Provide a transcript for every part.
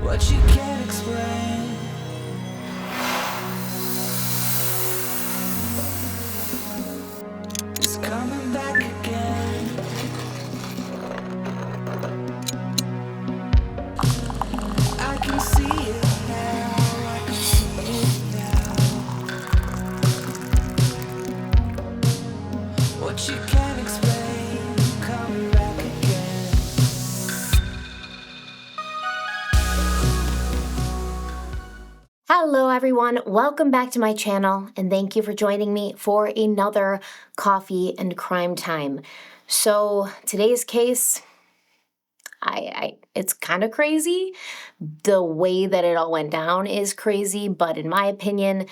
what you can't explain. It's coming back again. I can see it now, I can see it now. What you can't explain, coming back again. Hello everyone, welcome back to my channel and thank you for joining me for another coffee and crime time. So today's case, it's kind of crazy. The way that it all went down is crazy, but in my opinion,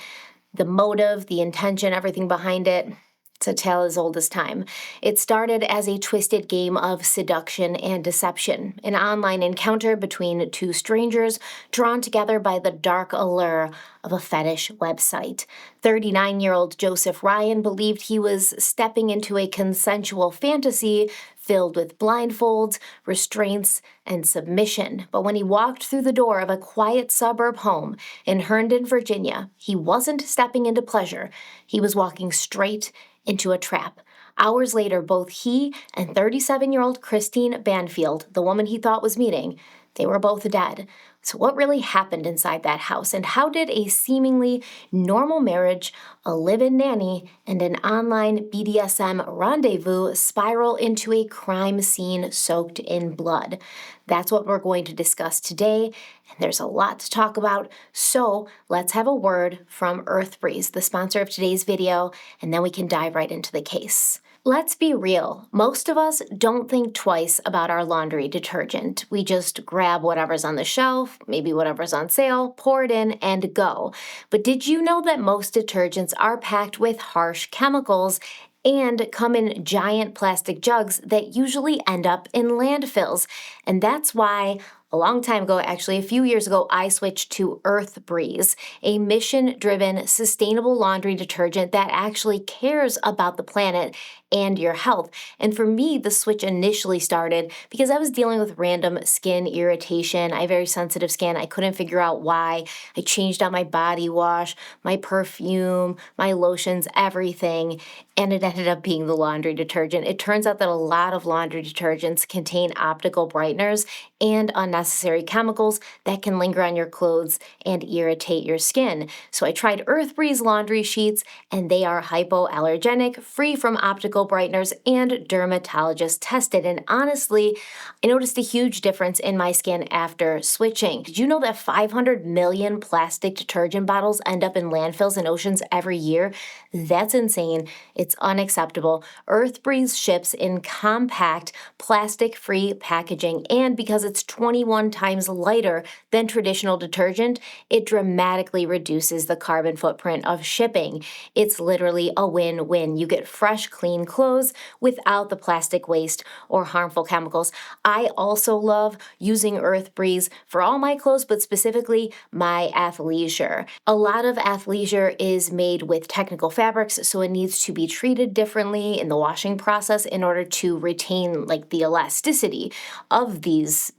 the motive, the intention, everything behind it, it's a tale as old as time. It started as a twisted game of seduction and deception, an online encounter between two strangers drawn together by the dark allure of a fetish website. 39-year-old Joseph Ryan believed he was stepping into a consensual fantasy filled with blindfolds, restraints, and submission. But when he walked through the door of a quiet suburb home in Herndon, Virginia, he wasn't stepping into pleasure. He was walking straight into a trap. Hours later, both he and 37-year-old Christine Banfield, the woman he thought was meeting, they were both dead. So what really happened inside that house, and how did a seemingly normal marriage, a live-in nanny, and an online BDSM rendezvous spiral into a crime scene soaked in blood? That's what we're going to discuss today, and there's a lot to talk about, so let's have a word from Earthbreeze, the sponsor of today's video, and then we can dive right into the case. Let's be real. Most of us don't think twice about our laundry detergent. We just grab whatever's on the shelf, maybe whatever's on sale, pour it in, and go. But did you know that most detergents are packed with harsh chemicals and come in giant plastic jugs that usually end up in landfills? And that's why a long time ago, actually a few years ago, I switched to Earthbreeze, a mission-driven, sustainable laundry detergent that actually cares about the planet and your health. And for me, the switch initially started because I was dealing with random skin irritation. I have very sensitive skin. I couldn't figure out why. I changed out my body wash, my perfume, my lotions, everything, and it ended up being the laundry detergent. It turns out that a lot of laundry detergents contain optical brighteners and unnecessary chemicals that can linger on your clothes and irritate your skin. So I tried Earthbreeze laundry sheets, and they are hypoallergenic, free from optical brighteners, and dermatologist tested. And honestly, I noticed a huge difference in my skin after switching. Did you know that 500 million plastic detergent bottles end up in landfills and oceans every year? That's insane. It's unacceptable. Earthbreeze ships in compact, plastic-free packaging, and because it's 21 times lighter than traditional detergent, it dramatically reduces the carbon footprint of shipping. It's literally a win-win. You get fresh, clean clothes without the plastic waste or harmful chemicals. I also love using Earthbreeze for all my clothes, but specifically my athleisure. A lot of athleisure is made with technical fabrics, so it needs to be treated differently in the washing process in order to retain like the elasticity of these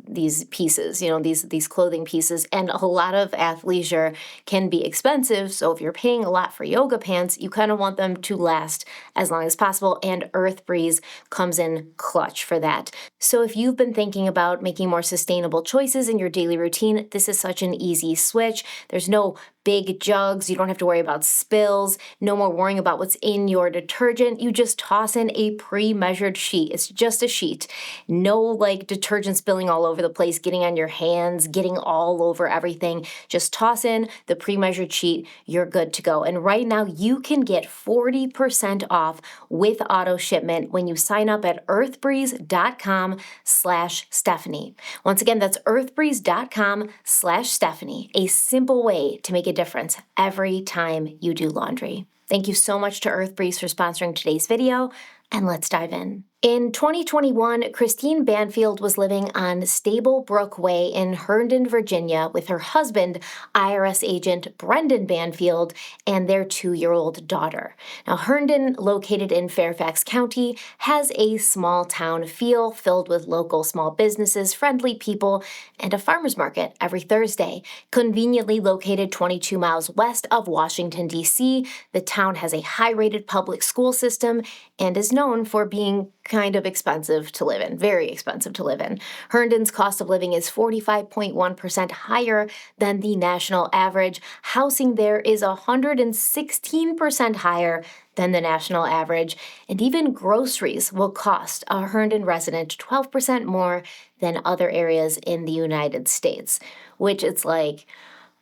pieces, these clothing pieces. And a lot of athleisure can be expensive, so if you're paying a lot for yoga pants, you kind of want them to last as long as possible, and Earthbreeze comes in clutch for that. So if you've been thinking about making more sustainable choices in your daily routine, this is such an easy switch. There's no big jugs, you don't have to worry about spills, no more worrying about what's in your detergent. You just toss in a pre-measured sheet. It's just a sheet. No like detergent spilling all over the place, getting on your hands, getting all over everything. Just toss in the pre-measured sheet, you're good to go. And right now you can get 40% off with auto shipment when you sign up at earthbreeze.com/Stephanie. Once again, that's earthbreeze.com/Stephanie, a simple way to make a difference every time you do laundry. Thank you so much to Earthbreeze for sponsoring today's video, and let's dive in. In 2021, Christine Banfield was living on Stablebrook Way in Herndon, Virginia, with her husband, IRS agent Brendan Banfield, and their 2-year-old daughter. Now, Herndon, located in Fairfax County, has a small town feel filled with local small businesses, friendly people, and a farmer's market every Thursday. Conveniently located 22 miles west of Washington, D.C., the town has a high-rated public school system and is known for being kind of expensive to live in, very expensive to live in. Herndon's cost of living is 45.1% higher than the national average. Housing there is 116% higher than the national average, and even groceries will cost a Herndon resident 12% more than other areas in the United States, which it's like,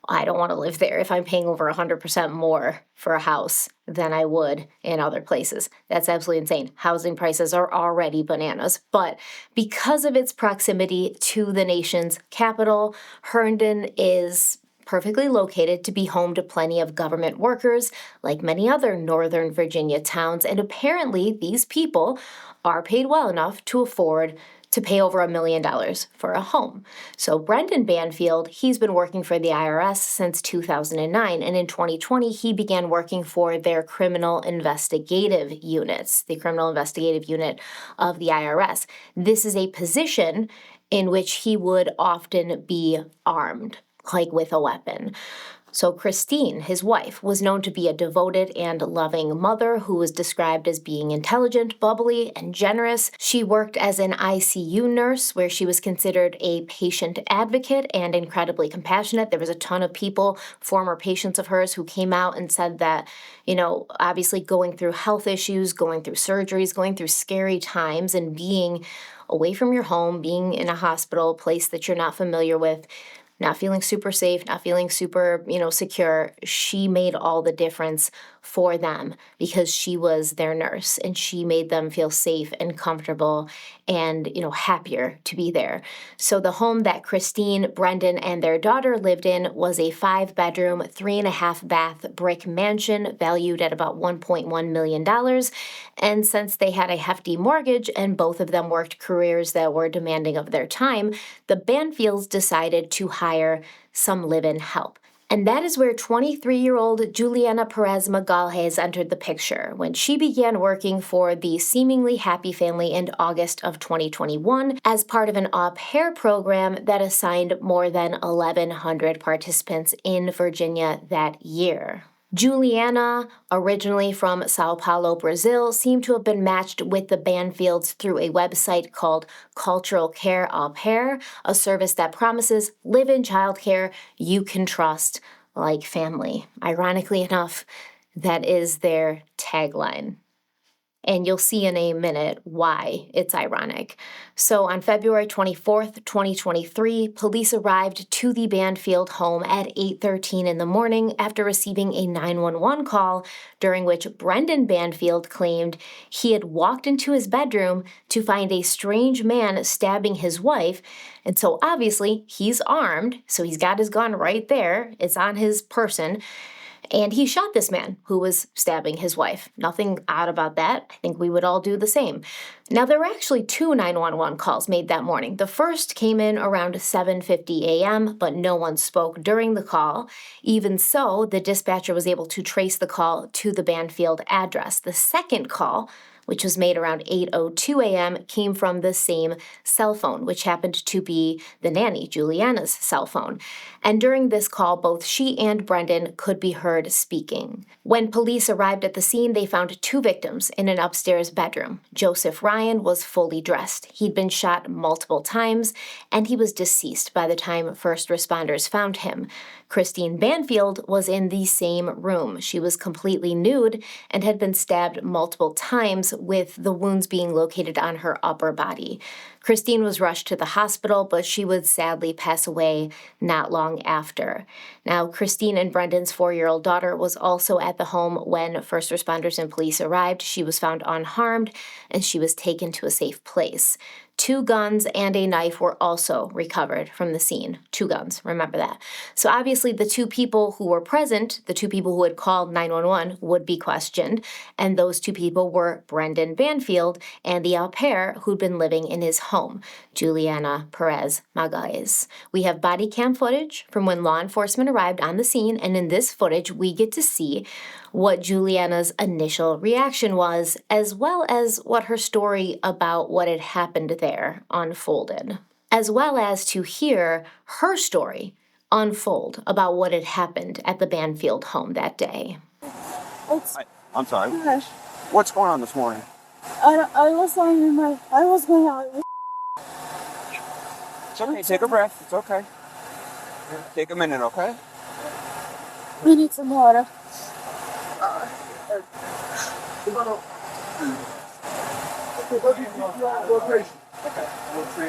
I don't want to live there if I'm paying over 100% more for a house than I would in other places. That's absolutely insane. Housing prices are already bananas. But because of its proximity to the nation's capital, Herndon is perfectly located to be home to plenty of government workers, like many other Northern Virginia towns. And apparently, these people are paid well enough to afford to pay over $1 million for a home. So Brendan Banfield, he's been working for the IRS since 2009, and in 2020, he began working for their criminal investigative units, the criminal investigative unit of the IRS. This is a position in which he would often be armed, like with a weapon. So Christine, his wife, was known to be a devoted and loving mother who was described as being intelligent, bubbly, and generous. She worked as an ICU nurse, where she was considered a patient advocate and incredibly compassionate. There was a ton of people, former patients of hers, who came out and said that, obviously going through health issues, going through surgeries, going through scary times, and being away from your home, being in a hospital, a place that you're not familiar with, not feeling super safe, not feeling super, secure, she made all the difference for them because she was their nurse and she made them feel safe and comfortable and, happier to be there. So the home that Christine, Brendan, and their daughter lived in was a 5-bedroom, 3.5-bath brick mansion valued at about $1.1 million. And since they had a hefty mortgage and both of them worked careers that were demanding of their time, the Banfields decided to hire some live-in help. And that is where 23-year-old Juliana Perez Magalhaes entered the picture when she began working for the seemingly happy family in August of 2021 as part of an au pair program that assigned more than 1,100 participants in Virginia that year. Juliana, originally from Sao Paulo, Brazil, seemed to have been matched with the Banfields through a website called Cultural Care Au Pair, a service that promises live-in childcare you can trust like family. Ironically enough, that is their tagline. And you'll see in a minute why it's ironic. So on February 24th, 2023, police arrived to the Banfield home at 8:13 in the morning after receiving a 911 call during which Brendan Banfield claimed he had walked into his bedroom to find a strange man stabbing his wife. And so obviously he's armed, so he's got his gun right there. It's on his person. And he shot this man who was stabbing his wife. Nothing odd about that. I think we would all do the same. Now, there were actually 2 911 calls made that morning. The first came in around 7:50 a.m., but no one spoke during the call. Even so, the dispatcher was able to trace the call to the Banfield address. The second call, which was made around 8:02 a.m., came from the same cell phone, which happened to be the nanny, Juliana's cell phone. And during this call, both she and Brendan could be heard speaking. When police arrived at the scene, they found 2 victims in an upstairs bedroom. Joseph Ryan was fully dressed. He'd been shot multiple times, and he was deceased by the time first responders found him. Christine Banfield was in the same room. She was completely nude and had been stabbed multiple times, with the wounds being located on her upper body. Christine was rushed to the hospital, but she would sadly pass away not long after. Now, Christine and Brendan's 4-year-old daughter was also at the home when first responders and police arrived. She was found unharmed, and she was taken to a safe place. 2 guns and a knife were also recovered from the scene. 2 guns, remember that. So obviously the 2 people who were present, the 2 people who had called 911, would be questioned, and those 2 people were Brendan Banfield and the au pair who'd been living in his home, Juliana Perez Magalhaes. We have body cam footage from when law enforcement arrived on the scene, and in this footage we get to see what Juliana's initial reaction was, as well as what her story about what had happened there unfolded, as well as to hear her story unfold about what had happened at the Banfield home that day. I'm sorry. Gosh, What's going on this morning? I was going out. It's okay. Take a breath. It's okay. Take a minute, okay? I need some water. You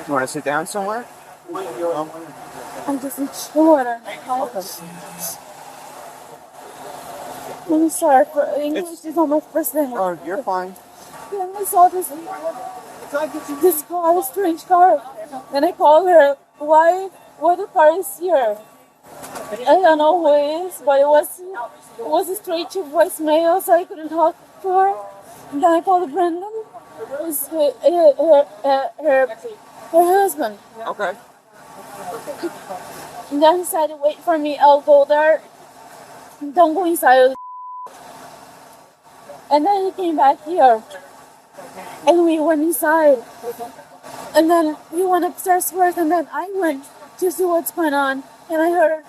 want to sit down somewhere? I just need water. I'm sorry for English is not my first language. Oh, you're fine. Then I saw this car, strange car, and I called her. Why the car is here? I don't know who it is, but it was a straight to voicemail, so I couldn't talk to her. And then I called Brendan. It was her husband. Okay. And then he said, "Wait for me. I'll go there. Don't go inside." And then he came back here, and we went inside. And then he went upstairs first, and then I went to see what's going on. And I heard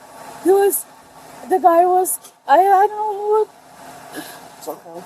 the guy was, I don't know who. It's okay.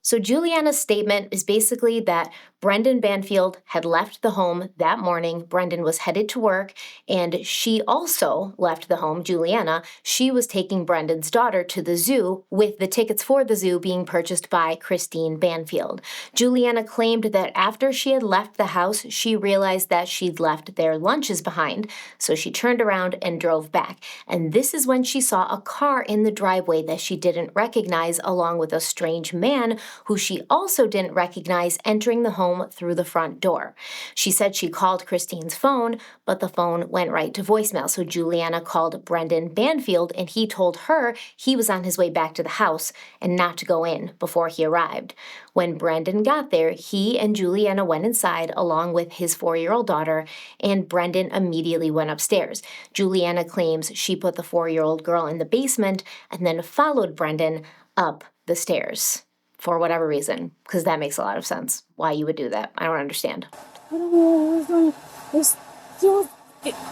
So Juliana's statement is basically that Brendan Banfield had left the home that morning. Brendan was headed to work, and she also left the home, Juliana. She was taking Brendan's daughter to the zoo, with the tickets for the zoo being purchased by Christine Banfield. Juliana claimed that after she had left the house, she realized that she'd left their lunches behind, so she turned around and drove back. And this is when she saw a car in the driveway that she didn't recognize, along with a strange man who she also didn't recognize entering the home through the front door. She said she called Christine's phone, but the phone went right to voicemail. So Juliana called Brendan Banfield, and he told her he was on his way back to the house and not to go in before he arrived. When Brendan got there, he and Juliana went inside along with his 4-year-old daughter, and Brendan immediately went upstairs. Juliana claims she put the 4-year-old girl in the basement and then followed Brendan up the stairs. For whatever reason, because that makes a lot of sense why you would do that. I don't understand. I don't know what was doing.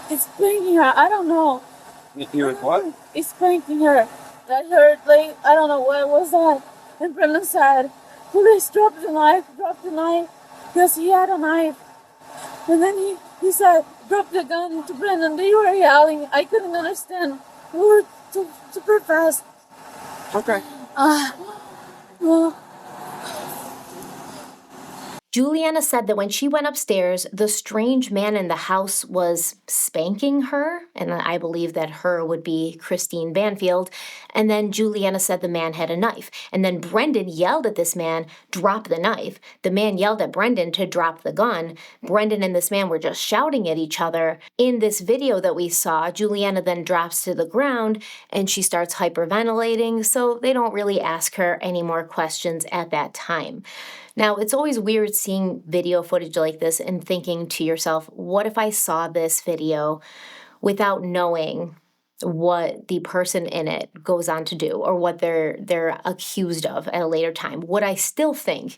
It's spanking her. I don't know. You was what? It's spanking her. I heard, I don't know what was that. And Brendan said, "Police, drop the knife, because he had a knife." And then he said, "Drop the gun," to Brendan. They were yelling. I couldn't understand. We were super fast. Okay. Well, Juliana said that when she went upstairs, the strange man in the house was spanking her, and I believe that her would be Christine Banfield. And then Juliana said the man had a knife. And then Brendan yelled at this man, "Drop the knife." The man yelled at Brendan to drop the gun. Brendan and this man were just shouting at each other. In this video that we saw, Juliana then drops to the ground and she starts hyperventilating, so they don't really ask her any more questions at that time. Now, it's always weird seeing video footage like this and thinking to yourself, what if I saw this video without knowing what the person in it goes on to do or what they're accused of at a later time? Would I still think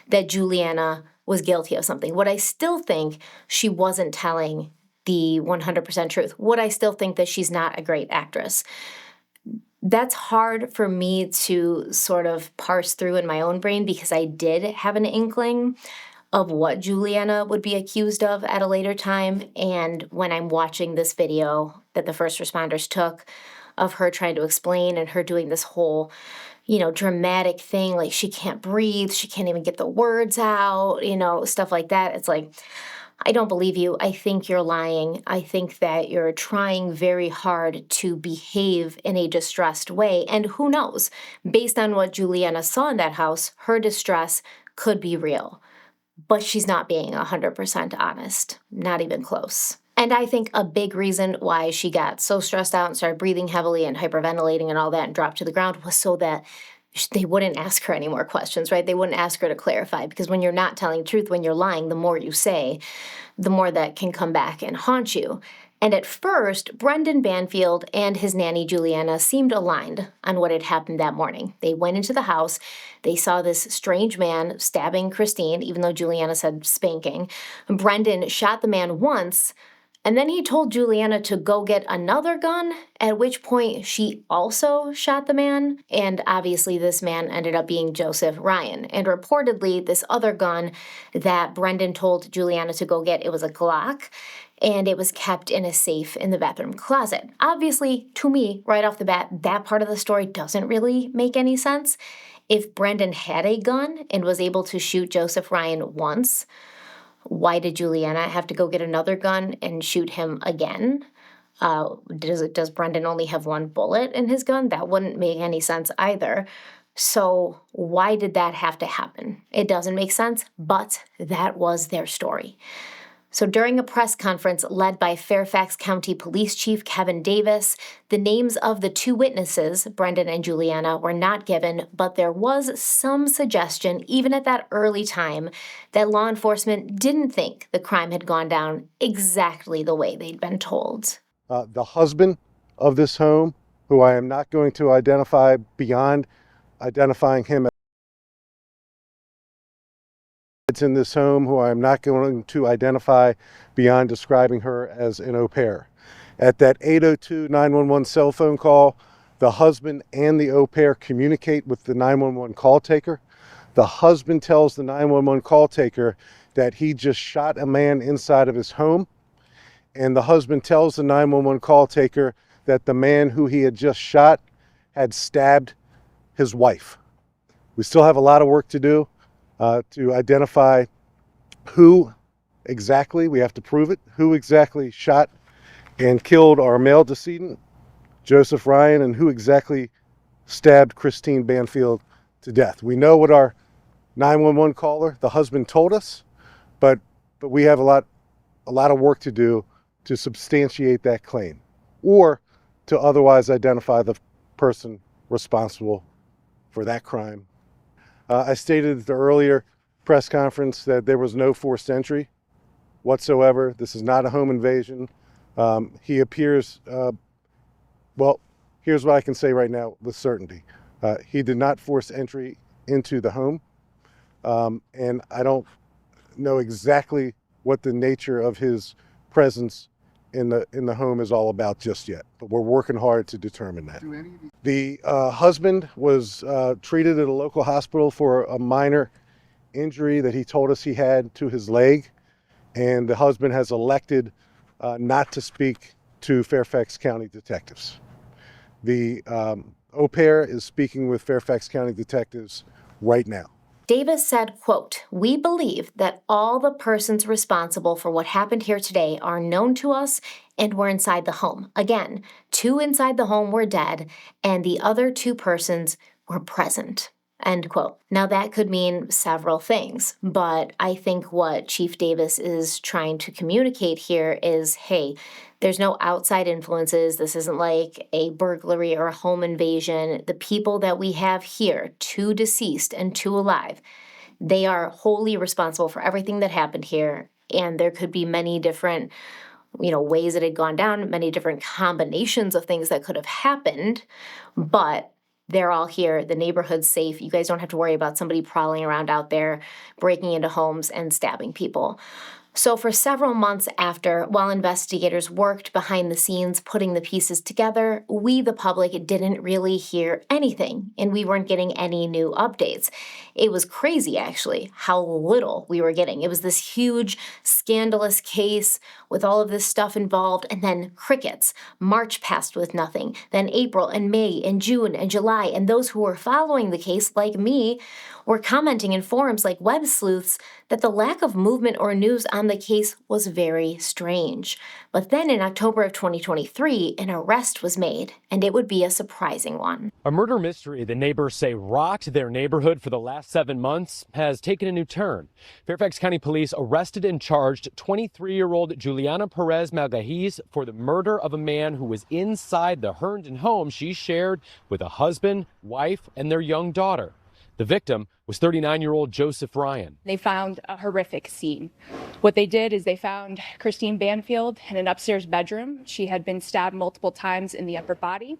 that Juliana was guilty of something? Would I still think she wasn't telling the 100% truth? Would I still think that she's not a great actress? That's hard for me to sort of parse through in my own brain because I did have an inkling of what Juliana would be accused of at a later time. And when I'm watching this video that the first responders took of her trying to explain and her doing this whole dramatic thing, like she can't breathe, she can't even get the words out, stuff like that. It's like, I don't believe you. I think you're lying. I think that you're trying very hard to behave in a distressed way. And who knows? Based on what Juliana saw in that house, her distress could be real. But she's not being 100% honest, not even close. And I think a big reason why she got so stressed out and started breathing heavily and hyperventilating and all that and dropped to the ground was so that they wouldn't ask her any more questions, right? They wouldn't ask her to clarify, because when you're not telling the truth, when you're lying, the more you say, the more that can come back and haunt you. And at first, Brendan Banfield and his nanny Juliana seemed aligned on what had happened that morning. They went into the house, they saw this strange man stabbing Christine, even though Juliana said spanking. Brendan shot the man once, and then he told Juliana to go get another gun, at which point she also shot the man. And obviously this man ended up being Joseph Ryan. And reportedly this other gun that Brendan told Juliana to go get, it was a Glock, and it was kept in a safe in the bathroom closet. Obviously, to me, right off the bat, that part of the story doesn't really make any sense. If Brendan had a gun and was able to shoot Joseph Ryan once, why did Juliana have to go get another gun and shoot him again? Does Brendan only have one bullet in his gun? That wouldn't make any sense either. So why did that have to happen? It doesn't make sense, but that was their story. So during a press conference led by Fairfax County Police Chief Kevin Davis, the names of the two witnesses, Brendan and Juliana, were not given, but there was some suggestion, even at that early time, that law enforcement didn't think the crime had gone down exactly the way they'd been told. The husband of this home, who I am not going to identify beyond identifying him as in this home, who I am not going to identify beyond describing her as an au pair. At that 802 911 cell phone call, the husband and the au pair communicate with the 911 call taker. The husband tells the 911 call taker that he just shot a man inside of his home. And the husband tells the 911 call taker that the man who he had just shot had stabbed his wife. We still have a lot of work to do to identify who exactly, we have to prove it, who exactly shot and killed our male decedent, Joseph Ryan, and who exactly stabbed Christine Banfield to death. We know what our 911 caller, the husband, told us, but we have a lot of work to do to substantiate that claim, or to otherwise identify the person responsible for that crime. I stated at the earlier press conference that there was no forced entry whatsoever. This is not a home invasion. He appears, well, here's what I can say right now with certainty. He did not force entry into the home, and I don't know exactly what the nature of his presence in the home is all about just yet, but we're working hard to determine that. The husband was treated at a local hospital for a minor injury that he told us he had to his leg, and the husband has elected not to speak to Fairfax County detectives. The au pair is speaking with Fairfax County detectives right now. Davis said, quote, "We believe that all the persons responsible for what happened here today are known to us and were inside the home. Again, 2 inside the home were dead, and the other 2 persons were present." End quote. Now that could mean several things, but I think what Chief Davis is trying to communicate here is, hey, there's no outside influences. This isn't like a burglary or a home invasion. The people that we have here, 2 deceased and 2 alive, they are wholly responsible for everything that happened here. And there could be many different, ways it had gone down, many different combinations of things that could have happened, but they're all here. The neighborhood's safe. You guys don't have to worry about somebody prowling around out there, breaking into homes and stabbing people. So, for several months after, while investigators worked behind the scenes putting the pieces together, we, the public, didn't really hear anything, and we weren't getting any new updates. It was crazy, actually, how little we were getting. It was this huge, scandalous case with all of this stuff involved, and then crickets. March passed with nothing. Then April and May and June and July, and those who were following the case, like me, were commenting in forums like Web Sleuths that the lack of movement or news on the case was very strange. But then in October of 2023, an arrest was made, and it would be a surprising one. A murder mystery the neighbors say rocked their neighborhood for the last 7 months has taken a new turn. Fairfax County Police arrested and charged 23-year-old Juliana Perez Malgajiz for the murder of a man who was inside the Herndon home she shared with a husband, wife, and their young daughter. The victim was 39-year-old Joseph Ryan. They found a horrific scene. What they did is they found Christine Banfield in an upstairs bedroom. She had been stabbed multiple times in the upper body,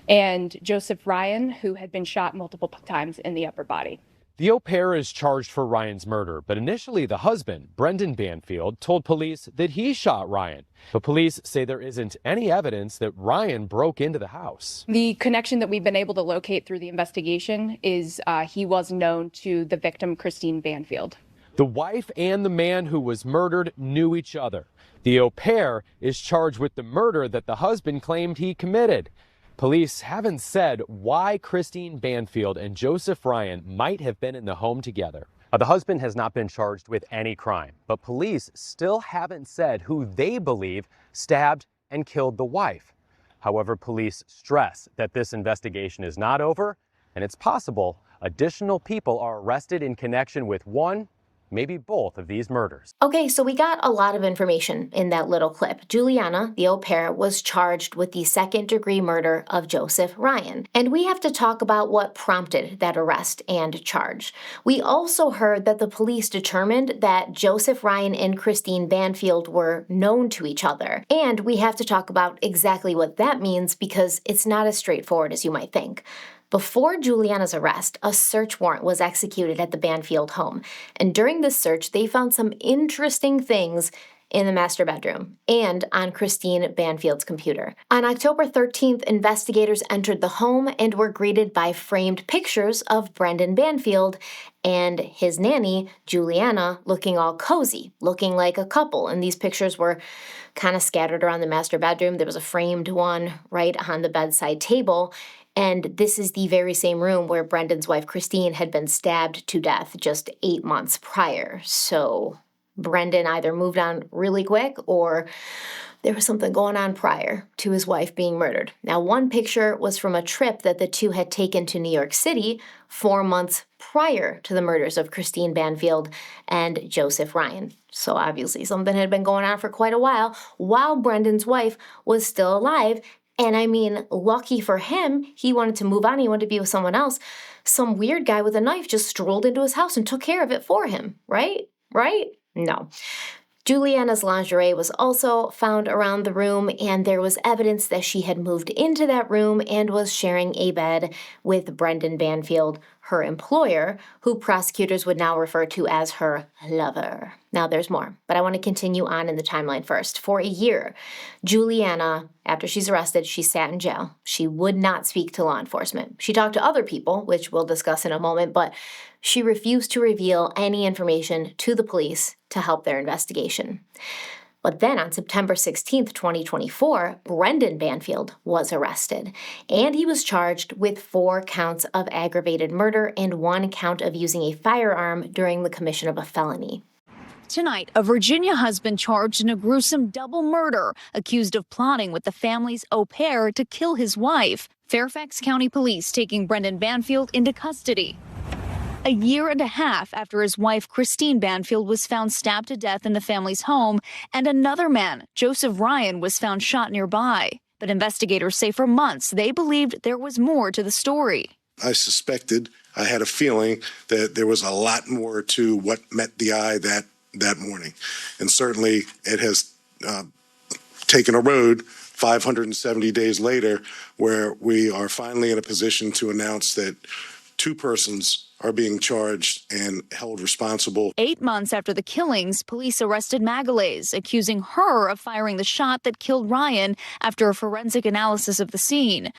and Joseph Ryan, who had been shot multiple times in the upper body. The au pair is charged for Ryan's murder, but initially the husband, Brendan Banfield, told police that he shot Ryan. But police say there isn't any evidence that Ryan broke into the house. The connection that we've been able to locate through the investigation is he was known to the victim, Christine Banfield. The wife and the man who was murdered knew each other. The au pair is charged with the murder that the husband claimed he committed. Police haven't said why Christine Banfield and Joseph Ryan might have been in the home together. The husband has not been charged with any crime, but police still haven't said who they believe stabbed and killed the wife. However, police stress that this investigation is not over, and it's possible additional people are arrested in connection with one, maybe both of these murders. Okay, so we got a lot of information in that little clip. Juliana, the au pair, was charged with the second-degree murder of Joseph Ryan. And we have to talk about what prompted that arrest and charge. We also heard that the police determined that Joseph Ryan and Christine Banfield were known to each other. And we have to talk about exactly what that means because it's not as straightforward as you might think. Before Juliana's arrest, a search warrant was executed at the Banfield home, and during this search, they found some interesting things in the master bedroom and on Christine Banfield's computer. On October 13th, investigators entered the home and were greeted by framed pictures of Brendan Banfield and his nanny, Juliana, looking all cozy, looking like a couple, and these pictures were kind of scattered around the master bedroom. There was a framed one right on the bedside table. And this is the very same room where Brendan's wife, Christine, had been stabbed to death just 8 months prior. So Brendan either moved on really quick or there was something going on prior to his wife being murdered. Now, one picture was from a trip that the two had taken to New York City 4 months prior to the murders of Christine Banfield and Joseph Ryan. So obviously something had been going on for quite a while Brendan's wife was still alive. And I mean, lucky for him, he wanted to move on. He wanted to be with someone else. Some weird guy with a knife just strolled into his house and took care of it for him, right? Right? No. Juliana's lingerie was also found around the room, and there was evidence that she had moved into that room and was sharing a bed with Brendan Banfield, her employer, who prosecutors would now refer to as her lover. Now there's more, but I want to continue on in the timeline first. For a year, Juliana, after she's arrested, she sat in jail. She would not speak to law enforcement. She talked to other people, which we'll discuss in a moment, but she refused to reveal any information to the police to help their investigation. But then on September 16th, 2024, Brendan Banfield was arrested, and he was charged with 4 counts of aggravated murder and 1 count of using a firearm during the commission of a felony. Tonight, a Virginia husband charged in a gruesome double murder, accused of plotting with the family's au pair to kill his wife. Fairfax County Police taking Brendan Banfield into custody. A year and a half after his wife, Christine Banfield, was found stabbed to death in the family's home, and another man, Joseph Ryan, was found shot nearby. But investigators say for months they believed there was more to the story. I suspected, I had a feeling that there was a lot more to what met the eye that morning. And certainly it has taken a road 570 days later where we are finally in a position to announce that 2 persons are being charged and held responsible. 8 months after the killings, police arrested Magalhaes, accusing her of firing the shot that killed Ryan after a forensic analysis of the scene.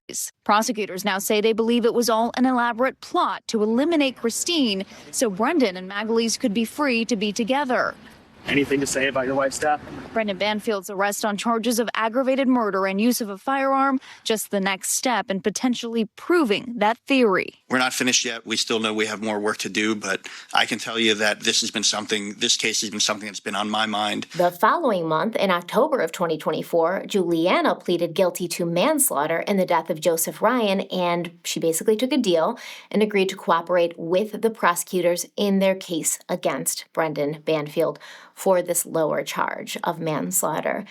Prosecutors now say they believe it was all an elaborate plot to eliminate Christine so Brendan and Magalhaes could be free to be together. Anything to say about your wife's death? Brendan Banfield's arrest on charges of aggravated murder and use of a firearm, just the next step in potentially proving that theory. We're not finished yet. We still know we have more work to do, but I can tell you that this case has been something that's been on my mind. The following month, in October of 2024, Juliana pleaded guilty to manslaughter in the death of Joseph Ryan, and she basically took a deal and agreed to cooperate with the prosecutors in their case against Brendan Banfield for this lower charge of manslaughter.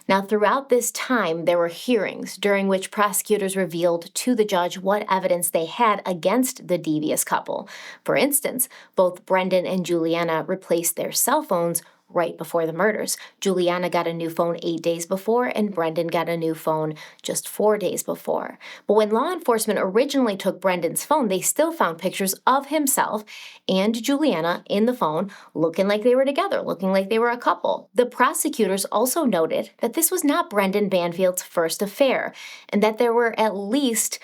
Now, throughout this time, there were hearings during which prosecutors revealed to the judge what evidence they had against the devious couple. For instance, both Brendan and Juliana replaced their cell phones right before the murders. Juliana got a new phone 8 days before, and Brendan got a new phone just 4 days before. But when law enforcement originally took Brendan's phone, they still found pictures of himself and Juliana in the phone, looking like they were together, looking like they were a couple. The prosecutors also noted that this was not Brendan Banfield's first affair, and that there were at least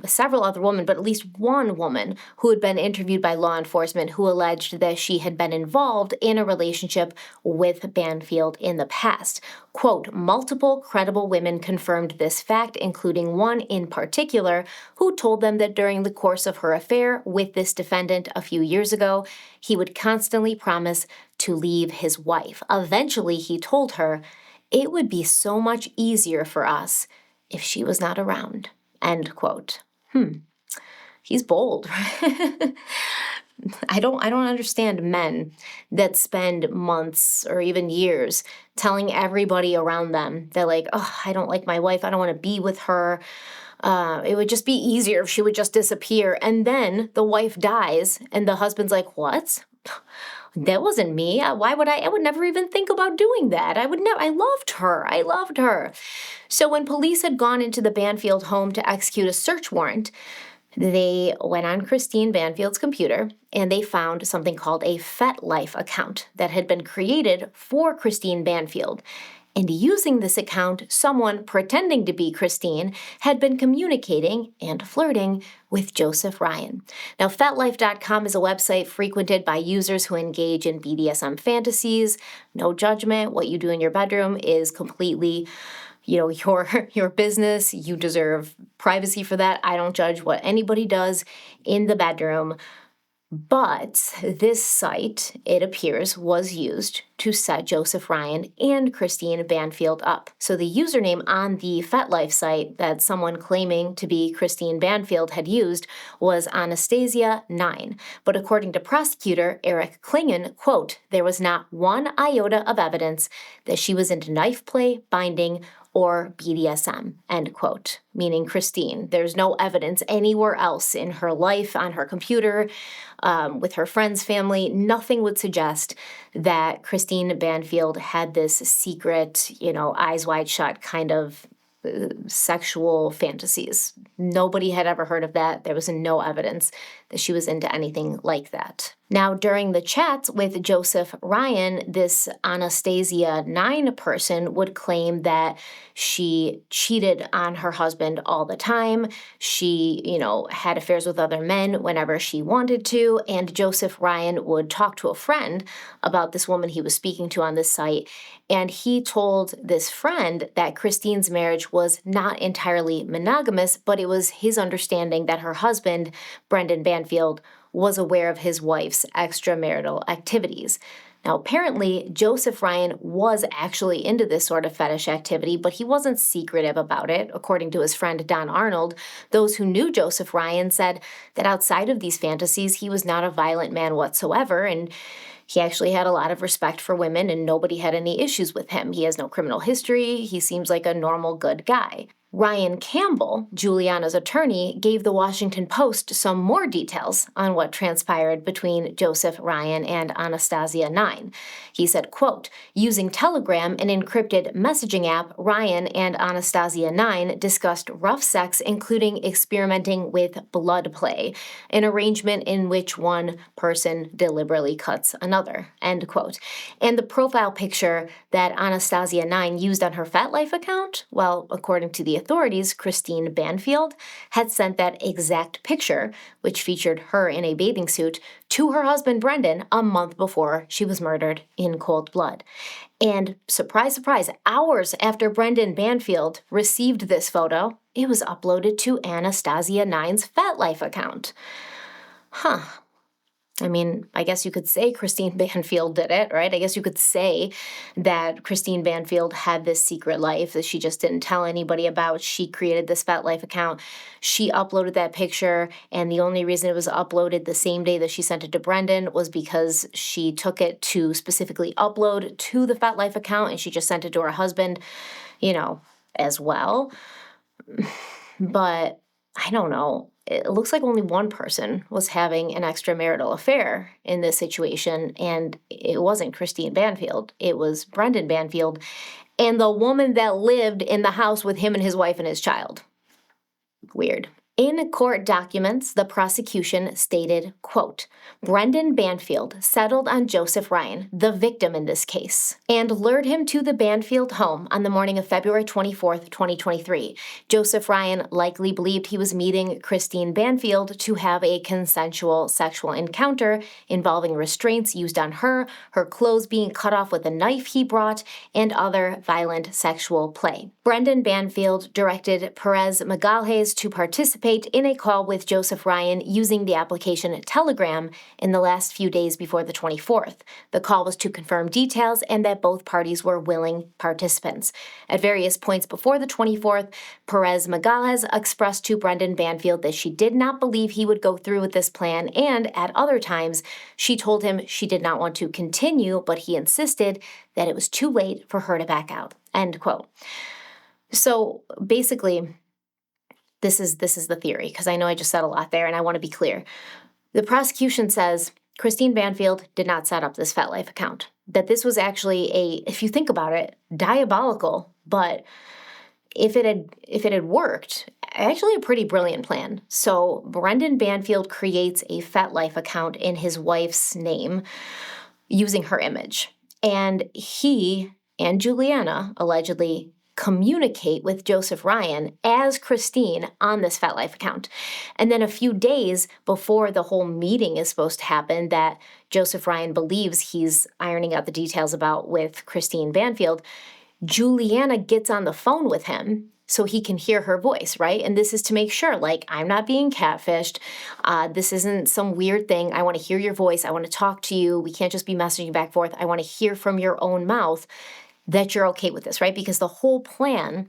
several other women, but at least one woman who had been interviewed by law enforcement who alleged that she had been involved in a relationship with Banfield in the past. Quote, multiple credible women confirmed this fact, including one in particular who told them that during the course of her affair with this defendant a few years ago, he would constantly promise to leave his wife. Eventually, he told her, it would be so much easier for us if she was not around. End quote. He's bold. I don't understand men that spend months or even years telling everybody around them they're like, oh, I don't like my wife. I don't want to be with her. It would just be easier if she would just disappear. And then the wife dies and the husband's like, what? That wasn't me. Why would I would never even think about doing that. I loved her. So when police had gone into the Banfield home to execute a search warrant, they went on Christine Banfield's computer and they found something called a FetLife account that had been created for Christine Banfield. And using this account, someone pretending to be Christine had been communicating and flirting with Joseph Ryan. Now, FetLife.com is a website frequented by users who engage in BDSM fantasies. No judgment. What you do in your bedroom is completely your business. You deserve privacy for that. I don't judge what anybody does in the bedroom. But this site, it appears, was used to set Joseph Ryan and Christine Banfield up. So the username on the FetLife site that someone claiming to be Christine Banfield had used was Anastasia9. But according to prosecutor Eric Klingon, quote, there was not one iota of evidence that she was into knife play, binding, or BDSM, end quote, meaning Christine. There's no evidence anywhere else in her life, on her computer, with her friends, family. Nothing would suggest that Christine Banfield had this secret, eyes wide shut kind of sexual fantasies. Nobody had ever heard of that. There was no evidence that she was into anything like that. Now, during the chats with Joseph Ryan, this Anastasia9 person would claim that she cheated on her husband all the time. She, had affairs with other men whenever she wanted to. And Joseph Ryan would talk to a friend about this woman he was speaking to on this site. And he told this friend that Christine's marriage was not entirely monogamous, but it was his understanding that her husband, Brendan Banfield, was aware of his wife's extramarital activities. Now, apparently, Joseph Ryan was actually into this sort of fetish activity, but he wasn't secretive about it. According to his friend Don Arnold, those who knew Joseph Ryan said that outside of these fantasies, he was not a violent man whatsoever, and he actually had a lot of respect for women, and nobody had any issues with him. He has no criminal history. He seems like a normal, good guy. Ryan Campbell, Juliana's attorney, gave the Washington Post some more details on what transpired between Joseph Ryan and Anastasia 9. He said, quote, using Telegram, an encrypted messaging app, Ryan and Anastasia 9 discussed rough sex, including experimenting with blood play, an arrangement in which one person deliberately cuts another, end quote. And the profile picture that Anastasia 9 used on her FetLife account, well, according to the authorities, Christine Banfield had sent that exact picture, which featured her in a bathing suit, to her husband Brendan a month before she was murdered in cold blood. And surprise, surprise, hours after Brendan Banfield received this photo, it was uploaded to Anastasia 9's FetLife account. Huh. I mean, I guess you could say Christine Banfield did it, right? I guess you could say that Christine Banfield had this secret life that she just didn't tell anybody about. She created this FetLife account. She uploaded that picture, and the only reason it was uploaded the same day that she sent it to Brendan was because she took it to specifically upload to the FetLife account, and she just sent it to her husband, as well. But I don't know. It looks like only one person was having an extramarital affair in this situation, and it wasn't Christine Banfield. It was Brendan Banfield and the woman that lived in the house with him and his wife and his child. Weird. In court documents, the prosecution stated, quote, Brendan Banfield settled on Joseph Ryan, the victim in this case, and lured him to the Banfield home on the morning of February 24th, 2023. Joseph Ryan likely believed he was meeting Christine Banfield to have a consensual sexual encounter involving restraints used on her, her clothes being cut off with a knife he brought, and other violent sexual play. Brendan Banfield directed Perez Magalhaes to participate in a call with Joseph Ryan using the application Telegram in the last few days before the 24th. The call was to confirm details and that both parties were willing participants. At various points before the 24th, Perez Magalhaes expressed to Brendan Banfield that she did not believe he would go through with this plan, and at other times, she told him she did not want to continue, but he insisted that it was too late for her to back out. End quote. So basically, this is the theory, because I know I just said a lot there, and I want to be clear. The prosecution says Christine Banfield did not set up this FetLife account, that this was actually if you think about it, diabolical, but if it had worked, actually a pretty brilliant plan. So Brendan Banfield creates a FetLife account in his wife's name using her image, and he and Juliana allegedly communicate with Joseph Ryan as Christine on this FetLife account. And then a few days before the whole meeting is supposed to happen that Joseph Ryan believes he's ironing out the details about with Christine Banfield, Juliana gets on the phone with him so he can hear her voice, right? And this is to make sure, I'm not being catfished. This isn't some weird thing. I want to hear your voice. I want to talk to you. We can't just be messaging back and forth. I want to hear from your own mouth that you're okay with this, right? Because the whole plan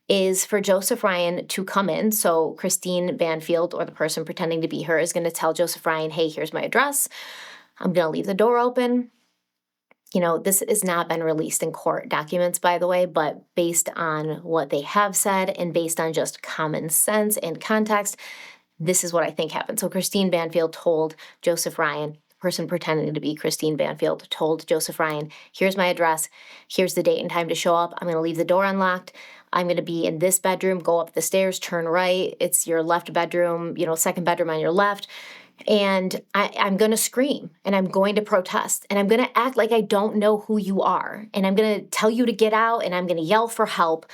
is for Joseph Ryan to come in. So Christine Banfield, or the person pretending to be her, is going to tell Joseph Ryan, hey, here's my address. I'm going to leave the door open. This has not been released in court documents, by the way, but based on what they have said and based on just common sense and context, this is what I think happened. So Christine Banfield told Joseph Ryan, person pretending to be Christine Banfield, told Joseph Ryan, here's my address, here's the date and time to show up, I'm going to leave the door unlocked, I'm going to be in this bedroom, go up the stairs, turn right, it's your left bedroom, second bedroom on your left, and I'm going to scream, and I'm going to protest, and I'm going to act like I don't know who you are, and I'm going to tell you to get out, and I'm going to yell for help,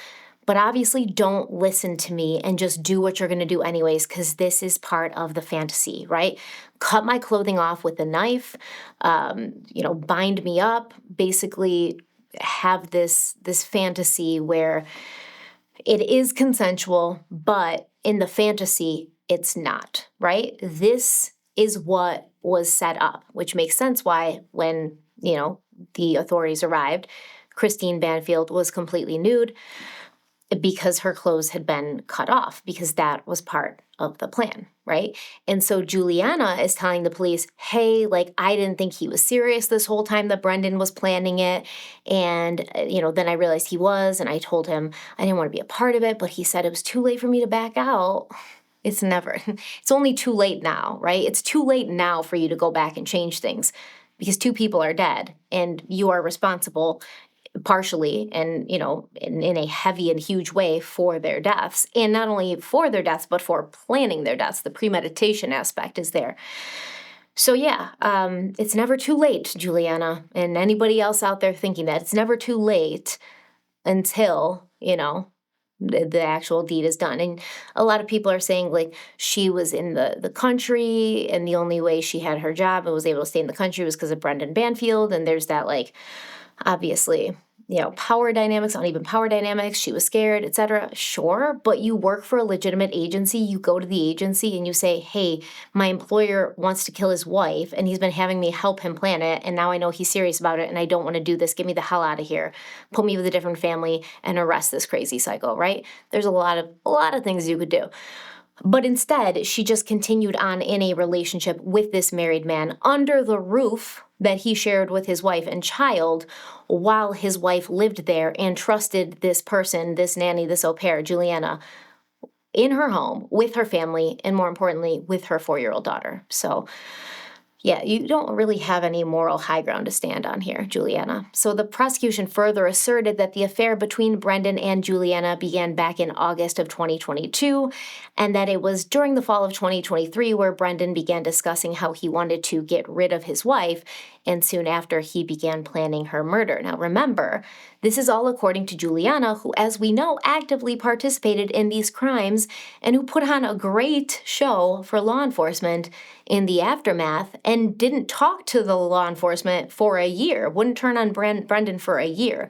but obviously don't listen to me and just do what you're going to do anyways, because this is part of the fantasy, right? Cut my clothing off with a knife, bind me up, basically have this fantasy where it is consensual, but in the fantasy, it's not, right? This is what was set up, which makes sense why when, the authorities arrived, Christine Banfield was completely nude, because her clothes had been cut off, because that was part of the plan, right? And so Juliana is telling the police, hey, like, I didn't think he was serious this whole time that Brendan was planning it. And, then I realized he was, and I told him I didn't want to be a part of it, but he said it was too late for me to back out. It's never, it's only too late now, right? It's too late now for you to go back and change things because 2 people are dead and you are responsible partially and, in a heavy and huge way for their deaths. And not only for their deaths, but for planning their deaths. The premeditation aspect is there. So yeah, it's never too late, Juliana, and anybody else out there thinking that. It's never too late until, the actual deed is done. And a lot of people are saying, like, she was in the country and the only way she had her job and was able to stay in the country was because of Brendan Banfield. And there's that, like, obviously, power dynamics, uneven power dynamics, she was scared, etc. Sure, but you work for a legitimate agency, you go to the agency and you say, hey, my employer wants to kill his wife and he's been having me help him plan it, and now I know he's serious about it and I don't want to do this, get me the hell out of here, put me with a different family and arrest this crazy psycho, right? There's a lot of things you could do. But instead, she just continued on in a relationship with this married man under the roof that he shared with his wife and child while his wife lived there and trusted this person, this nanny, this au pair, Juliana, in her home with her family and, more importantly, with her 4-year-old daughter. So yeah, you don't really have any moral high ground to stand on here, Juliana. So the prosecution further asserted that the affair between Brendan and Juliana began back in August of 2022, and that it was during the fall of 2023 where Brendan began discussing how he wanted to get rid of his wife, and soon after he began planning her murder. Now remember, this is all according to Juliana, who, as we know, actively participated in these crimes and who put on a great show for law enforcement in the aftermath and didn't talk to the law enforcement for a year, wouldn't turn on Brendan for a year.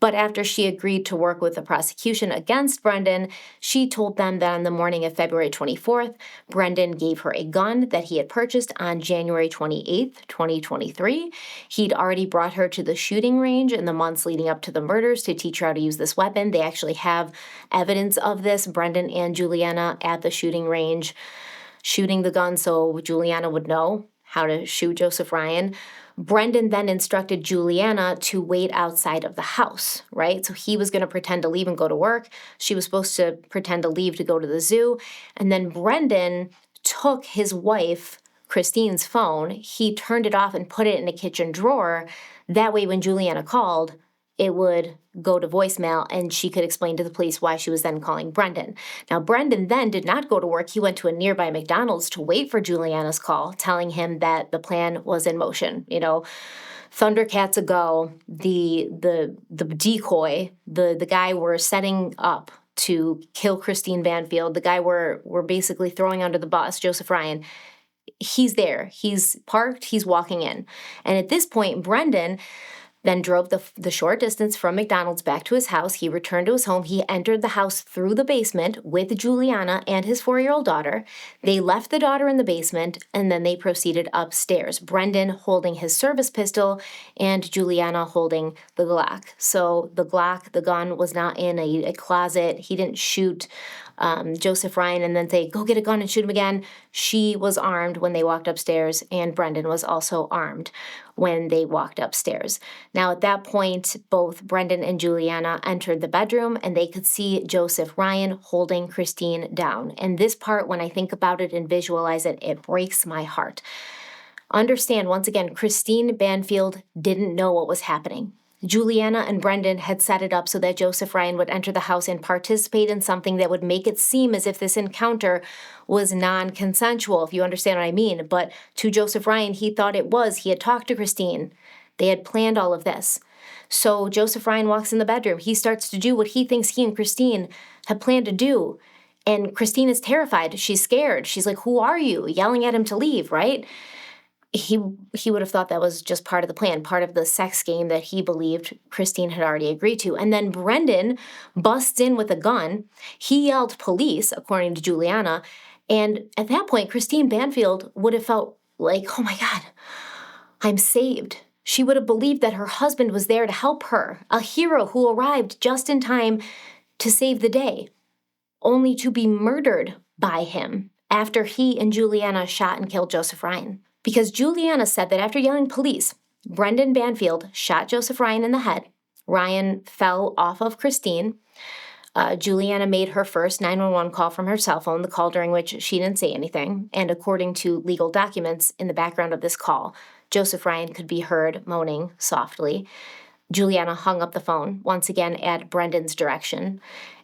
But after she agreed to work with the prosecution against Brendan, she told them that on the morning of February 24th, Brendan gave her a gun that he had purchased on January 28th, 2023. He'd already brought her to the shooting range in the months leading up to the murders to teach her how to use this weapon. They actually have evidence of this, Brendan and Juliana at the shooting range shooting the gun so Juliana would know how to shoot Joseph Ryan. Brendan then instructed Juliana to wait outside of the house, right? So he was going to pretend to leave and go to work. She was supposed to pretend to leave to go to the zoo. And then Brendan took his wife, Christine's phone. He turned it off and put it in a kitchen drawer. That way, when Juliana called, it would go to voicemail and she could explain to the police why she was then calling Brendan. Now, Brendan then did not go to work. He went to a nearby McDonald's to wait for Juliana's call, telling him that the plan was in motion. Thundercats ago, the decoy, the guy we're setting up to kill Christine Banfield, the guy we're basically throwing under the bus, Joseph Ryan, he's there. He's parked. He's walking in. And at this point, Brendan then drove the short distance from McDonald's back to his house. He returned to his home. He entered the house through the basement with Juliana and his 4-year-old daughter. They left the daughter in the basement, and then they proceeded upstairs, Brendan holding his service pistol and Juliana holding the Glock. So the Glock, the gun, was not in a closet. He didn't shoot Joseph Ryan and then say, go get a gun and shoot him again. She was armed when they walked upstairs, and Brendan was also armed when they walked upstairs. Now, at that point, both Brendan and Juliana entered the bedroom, and they could see Joseph Ryan holding Christine down. And this part, when I think about it and visualize it, it breaks my heart. Understand, once again, Christine Banfield didn't know what was happening. Juliana and Brendan had set it up so that Joseph Ryan would enter the house and participate in something that would make it seem as if this encounter was non-consensual, if you understand what I mean. But to Joseph Ryan, he thought it was. He had talked to Christine. They had planned all of this. So Joseph Ryan walks in the bedroom. He starts to do what he thinks he and Christine had planned to do. And Christine is terrified. She's scared. She's like, who are you? Yelling at him to leave, right? He would have thought that was just part of the plan, part of the sex game that he believed Christine had already agreed to. And then Brendan busts in with a gun. He yelled police, according to Juliana. And at that point, Christine Banfield would have felt like, oh my God, I'm saved. She would have believed that her husband was there to help her, a hero who arrived just in time to save the day, only to be murdered by him after he and Juliana shot and killed Joseph Ryan. Because Juliana said that after yelling police, Brendan Banfield shot Joseph Ryan in the head. Ryan fell off of Christine. Juliana made her first 911 call from her cell phone, the call during which she didn't say anything. And according to legal documents in the background of this call, Joseph Ryan could be heard moaning softly. Juliana hung up the phone, once again at Brendan's direction.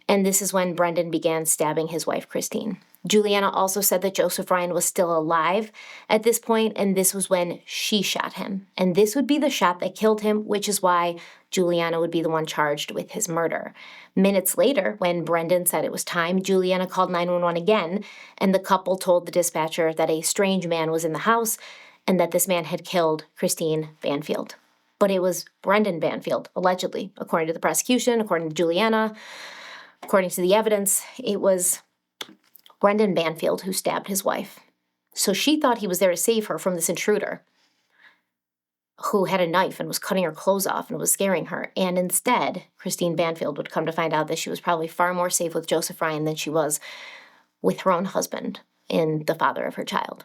And this is when Brendan began stabbing his wife, Christine. Juliana also said that Joseph Ryan was still alive at this point, and this was when she shot him. And this would be the shot that killed him, which is why Juliana would be the one charged with his murder. Minutes later, when Brendan said it was time, Juliana called 911 again, and the couple told the dispatcher that a strange man was in the house and that this man had killed Christine Banfield. But it was Brendan Banfield, allegedly, according to the prosecution, according to Juliana, according to the evidence, it was Brendan Banfield who stabbed his wife. So she thought he was there to save her from this intruder who had a knife and was cutting her clothes off and was scaring her. And instead, Christine Banfield would come to find out that she was probably far more safe with Joseph Ryan than she was with her own husband and the father of her child.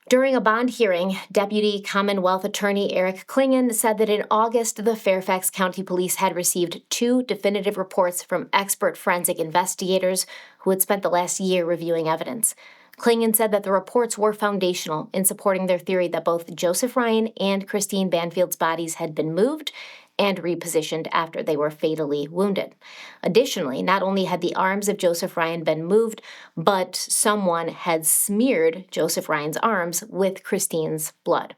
During a bond hearing, Deputy Commonwealth Attorney Eric Klingon said that in August, the Fairfax County Police had received 2 definitive reports from expert forensic investigators who had spent the last year reviewing evidence. Klingon said that the reports were foundational in supporting their theory that both Joseph Ryan and Christine Banfield's bodies had been moved and repositioned after they were fatally wounded. Additionally, not only had the arms of Joseph Ryan been moved, but someone had smeared Joseph Ryan's arms with Christine's blood.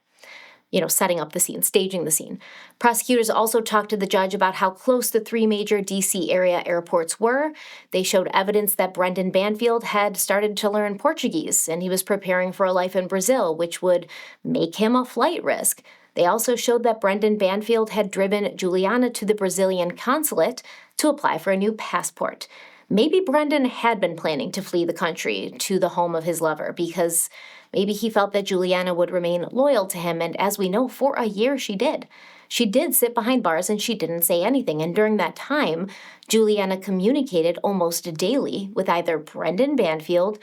Setting up the scene, staging the scene. Prosecutors also talked to the judge about how close the 3 major D.C. area airports were. They showed evidence that Brendan Banfield had started to learn Portuguese, and he was preparing for a life in Brazil, which would make him a flight risk. They also showed that Brendan Banfield had driven Juliana to the Brazilian consulate to apply for a new passport. Maybe Brendan had been planning to flee the country to the home of his lover because maybe he felt that Juliana would remain loyal to him, and as we know, for a year she did. She did sit behind bars and she didn't say anything, and during that time, Juliana communicated almost daily with either Brendan Banfield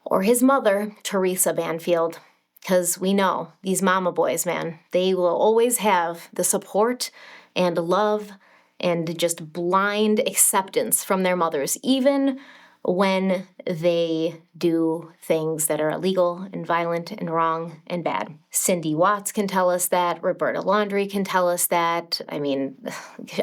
or his mother, Teresa Banfield. Because we know these mama boys, man, they will always have the support and love and just blind acceptance from their mothers, even when they do things that are illegal and violent and wrong and bad. Cindy Watts can tell us that. Roberta Laundrie can tell us that. I mean,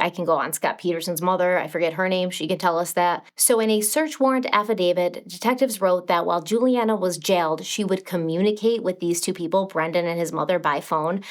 I can go on. Scott Peterson's mother, I forget her name, she can tell us that. So in a search warrant affidavit, detectives wrote that while Juliana was jailed, she would communicate with these 2 people, Brendan and his mother, by phone.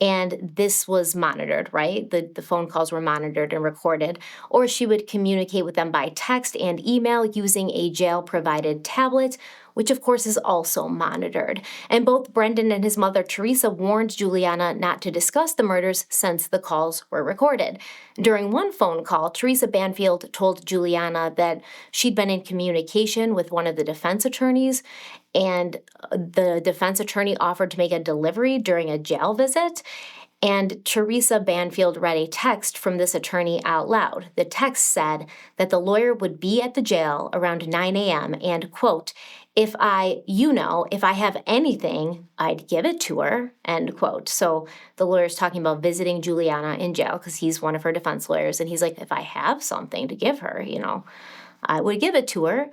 And this was monitored, right? The phone calls were monitored and recorded. Or she would communicate with them by text and email using a jail-provided tablet, which of course is also monitored. And both Brendan and his mother, Teresa, warned Juliana not to discuss the murders since the calls were recorded. During one phone call, Teresa Banfield told Juliana that she'd been in communication with one of the defense attorneys, and the defense attorney offered to make a delivery during a jail visit. And Teresa Banfield read a text from this attorney out loud. The text said that the lawyer would be at the jail around 9 a.m. and, quote, if I have anything, I'd give it to her, end quote. So the lawyer's talking about visiting Juliana in jail because he's one of her defense lawyers. And he's like, if I have something to give her, I would give it to her.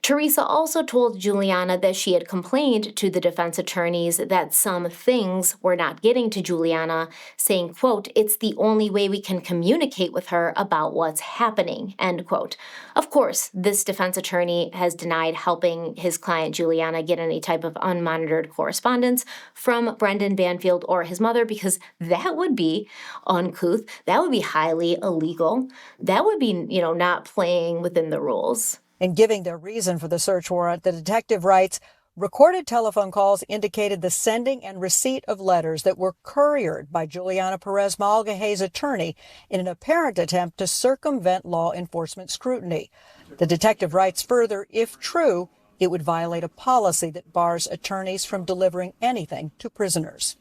Teresa also told Juliana that she had complained to the defense attorneys that some things were not getting to Juliana, saying, quote, it's the only way we can communicate with her about what's happening, end quote. Of course, this defense attorney has denied helping his client Juliana get any type of unmonitored correspondence from Brendan Banfield or his mother because that would be uncouth. That would be highly illegal. That would be, not playing within the rules. In giving their reason for the search warrant, the detective writes, recorded telephone calls indicated the sending and receipt of letters that were couriered by Juliana Perez Malgaje's attorney in an apparent attempt to circumvent law enforcement scrutiny. The detective writes further, if true, it would violate a policy that bars attorneys from delivering anything to prisoners.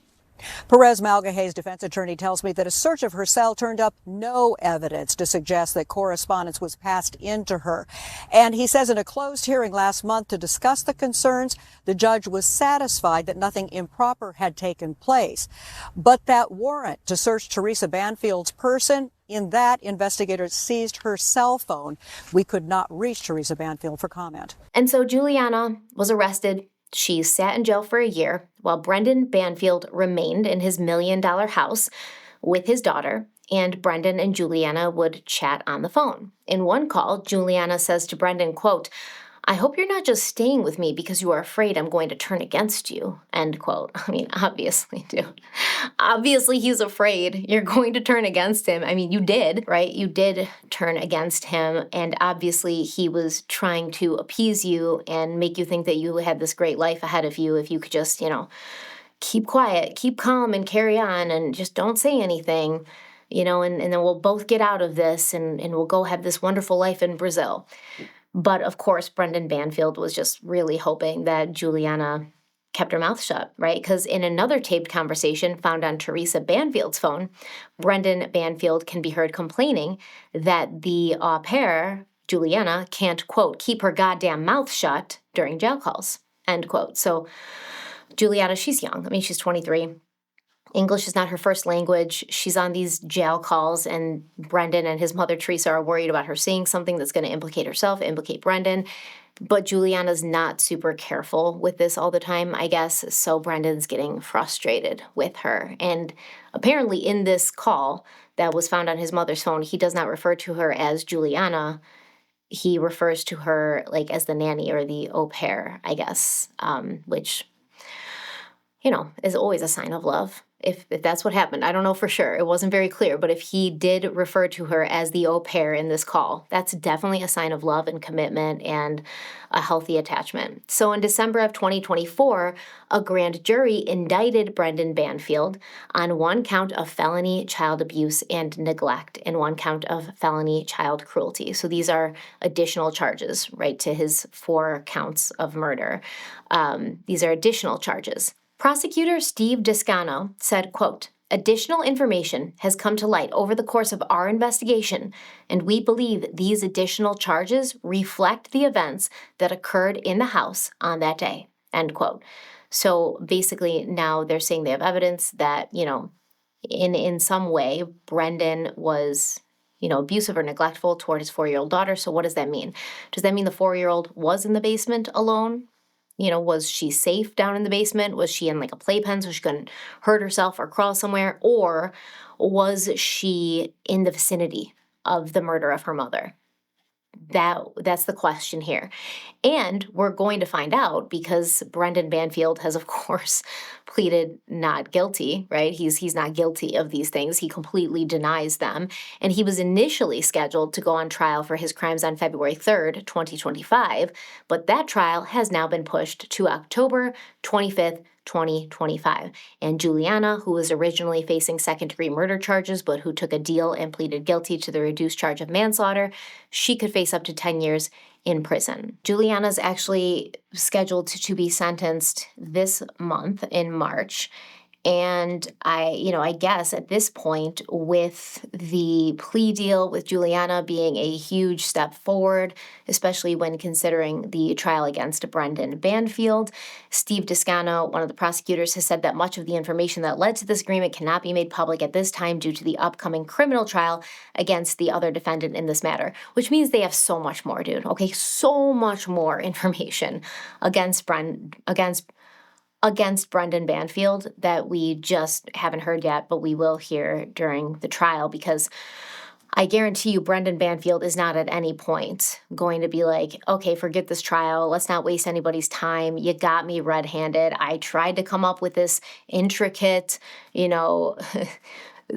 Perez Malgahey's defense attorney tells me that a search of her cell turned up no evidence to suggest that correspondence was passed into her. And he says in a closed hearing last month to discuss the concerns, the judge was satisfied that nothing improper had taken place. But that warrant to search Teresa Banfield's person, in that, investigators seized her cell phone. We could not reach Teresa Banfield for comment. And so Juliana was arrested. She sat in jail for a year while Brendan Banfield remained in his $1 million house with his daughter, and Brendan and Juliana would chat on the phone. In one call, Juliana says to Brendan, quote, "I hope you're not just staying with me because you are afraid I'm going to turn against you," end quote. I mean, obviously, dude. Obviously, he's afraid you're going to turn against him. I mean, you did, right? You did turn against him, and obviously he was trying to appease you and make you think that you had this great life ahead of you if you could just, keep quiet, keep calm, and carry on, and just don't say anything, and then we'll both get out of this, and we'll go have this wonderful life in Brazil. But of course, Brendan Banfield was just really hoping that Juliana kept her mouth shut, right? Because in another taped conversation found on Teresa Banfield's phone, Brendan Banfield can be heard complaining that the au pair, Juliana, can't, quote, "keep her goddamn mouth shut" during jail calls, end quote. So Juliana, she's young. I mean, she's 23. English is not her first language. She's on these jail calls, and Brendan and his mother, Teresa, are worried about her saying something that's going to implicate herself, implicate Brendan. But Juliana's not super careful with this all the time, I guess, so Brendan's getting frustrated with her. And apparently in this call that was found on his mother's phone, he does not refer to her as Juliana. He refers to her as the nanny or the au pair, I guess, which, is always a sign of love. If that's what happened. I don't know for sure. It wasn't very clear. But if he did refer to her as the au pair in this call, that's definitely a sign of love and commitment and a healthy attachment. So in December of 2024, a grand jury indicted Brendan Banfield on one count of felony child abuse and neglect and one count of felony child cruelty. So these are additional charges, right, to his 4 counts of murder. These are additional charges. Prosecutor Steve Descano said, quote, "Additional information has come to light over the course of our investigation, and we believe these additional charges reflect the events that occurred in the house on that day," end quote. So basically now they're saying they have evidence that, in some way Brendan was, abusive or neglectful toward his 4-year-old daughter. So what does that mean? Does that mean the 4-year-old was in the basement alone? Was she safe down in the basement? Was she in a playpen so she couldn't hurt herself or crawl somewhere? Or was she in the vicinity of the murder of her mother? That's the question here. And we're going to find out because Brendan Banfield has, of course, pleaded not guilty, right? He's not guilty of these things. He completely denies them. And he was initially scheduled to go on trial for his crimes on February 3rd, 2025. But that trial has now been pushed to October 25th, 2025. And Juliana, who was originally facing second-degree murder charges, but who took a deal and pleaded guilty to the reduced charge of manslaughter, she could face up to 10 years in prison. Juliana's actually scheduled to be sentenced this month in March. And I guess at this point, with the plea deal with Juliana being a huge step forward, especially when considering the trial against Brendan Banfield, Steve Descano, one of the prosecutors, has said that much of the information that led to this agreement cannot be made public at this time due to the upcoming criminal trial against the other defendant in this matter, which means they have so much more, dude. Okay, so much more information against Brendan Banfield that we just haven't heard yet, but we will hear during the trial, because I guarantee you Brendan Banfield is not at any point going to be like, okay, forget this trial. Let's not waste anybody's time. You got me red-handed. I tried to come up with this intricate,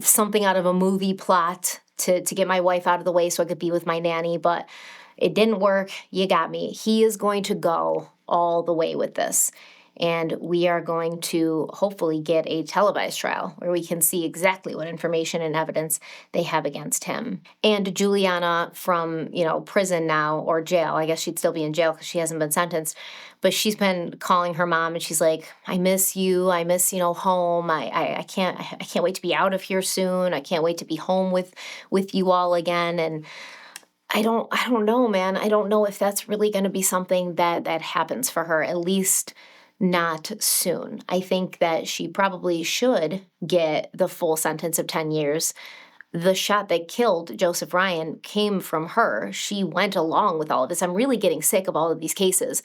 something out of a movie plot to get my wife out of the way so I could be with my nanny, but it didn't work. You got me. He is going to go all the way with this. And we are going to hopefully get a televised trial where we can see exactly what information and evidence they have against him. And Juliana from, prison now, or jail, I guess she'd still be in jail because she hasn't been sentenced, but she's been calling her mom and she's like, I miss you. I miss, home. I can't wait to be out of here soon. I can't wait to be home with you all again. And I don't know, man. I don't know if that's really going to be something that happens for her, at least not soon. I think that she probably should get the full sentence of 10 years. The shot that killed Joseph Ryan came from her. She went along with all of this. I'm really getting sick of all of these cases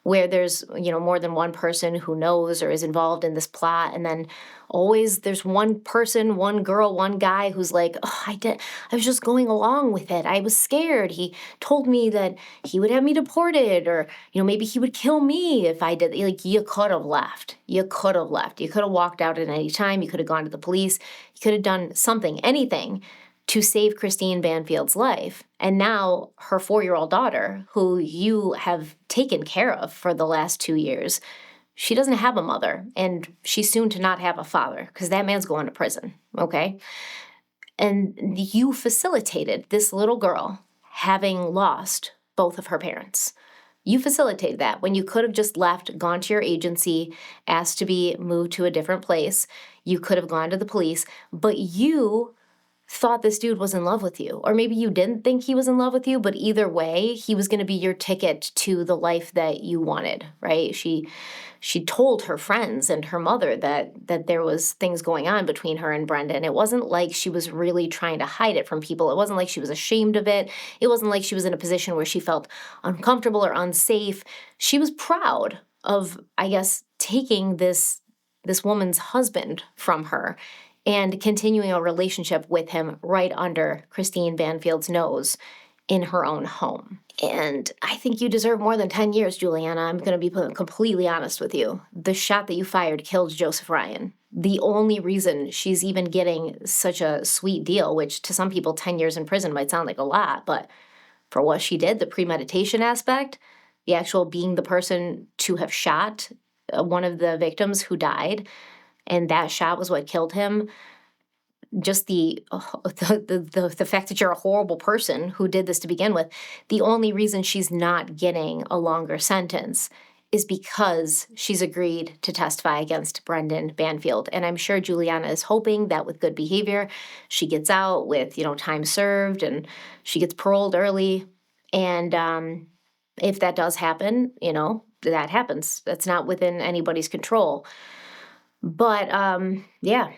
where there's, more than one person who knows or is involved in this plot. And then always there's one person, one girl, one guy who's like, oh, I was just going along with it. I was scared. He told me that he would have me deported, or, maybe he would kill me if I did. Like, you could have left. You could have left. You could have walked out at any time. You could have gone to the police. You could have done something, anything, to save Christine Banfield's life. And now her 4-year-old daughter, who you have taken care of for the last 2 years, she doesn't have a mother, and she's soon to not have a father because that man's going to prison, okay? And you facilitated this little girl having lost both of her parents. You facilitated that when you could have just left, gone to your agency, asked to be moved to a different place. You could have gone to the police, but you thought this dude was in love with you. Or maybe you didn't think he was in love with you, but either way, he was going to be your ticket to the life that you wanted, right? She told her friends and her mother that there was things going on between her and Brendan. It wasn't like she was really trying to hide it from people. It wasn't like she was ashamed of it. It wasn't like she was in a position where she felt uncomfortable or unsafe. She was proud of, I guess, taking this woman's husband from her and continuing a relationship with him right under Christine Banfield's nose in her own home. And I think you deserve more than 10 years, Juliana. I'm going to be completely honest with you. The shot that you fired killed Joseph Ryan. The only reason she's even getting such a sweet deal, which to some people 10 years in prison might sound like a lot, but for what she did, the premeditation aspect, the actual being the person to have shot one of the victims who died, and that shot was what killed him. Just the fact that you're a horrible person who did this to begin with. The only reason she's not getting a longer sentence is because she's agreed to testify against Brendan Banfield. And I'm sure Juliana is hoping that with good behavior, she gets out with, time served and she gets paroled early. And if that does happen, that happens. That's not within anybody's control. But, yeah,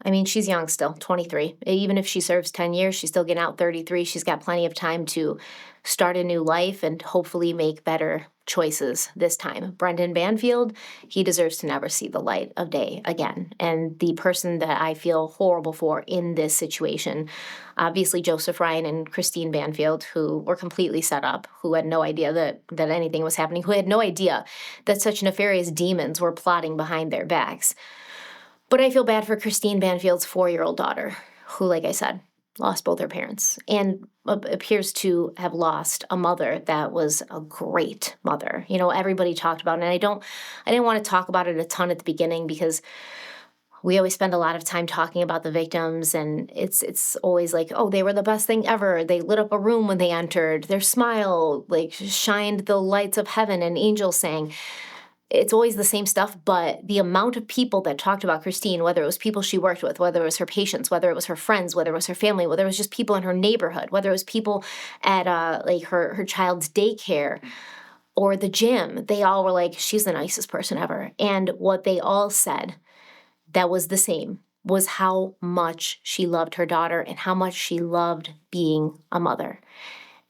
I mean, she's young still, 23. Even if she serves 10 years, she's still getting out 33. She's got plenty of time to start a new life and hopefully make better choices this time. Brendan Banfield, he deserves to never see the light of day again. And the person that I feel horrible for in this situation, obviously Joseph Ryan and Christine Banfield, who were completely set up, who had no idea that anything was happening, who had no idea that such nefarious demons were plotting behind their backs. But I feel bad for Christine Banfield's 4-year-old daughter, who, like I said, lost both her parents and appears to have lost a mother that was a great mother. Everybody talked about it, and I didn't want to talk about it a ton at the beginning because we always spend a lot of time talking about the victims, and it's always like, oh, they were the best thing ever. They lit up a room when they entered. Their smile, shined the lights of heaven, and angels sang. It's always the same stuff, but the amount of people that talked about Christine, whether it was people she worked with, whether it was her patients, whether it was her friends, whether it was her family, whether it was just people in her neighborhood, whether it was people at her child's daycare or the gym, they all were like, she's the nicest person ever. And what they all said that was the same was how much she loved her daughter and how much she loved being a mother.